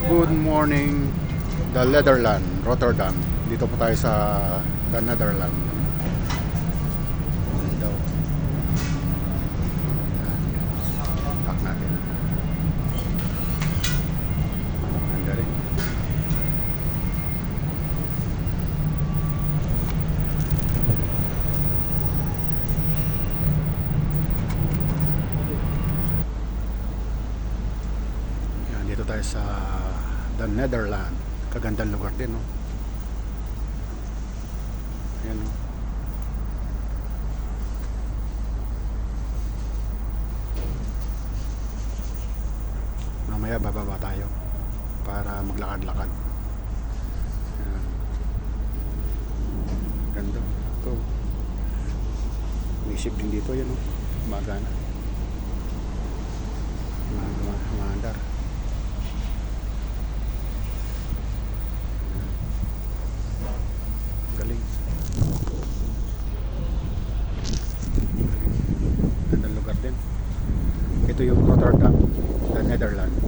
Good morning, the Netherlands, Rotterdam. Dito po tayo sa the Netherlands. Ayan daw. Pack natin. Ganda rin. Ayan, dito tayo sa the Netherlands. Kagandang lugar din, no? Ayan, no? Mamaya bababa tayo para maglakad-lakad. Ayan. Ganda. Ito. May ship din dito, yan, no? Umaga na. Umaandar. Galing. Gandang lugar din. Ito yung Rotterdam, the Netherlands.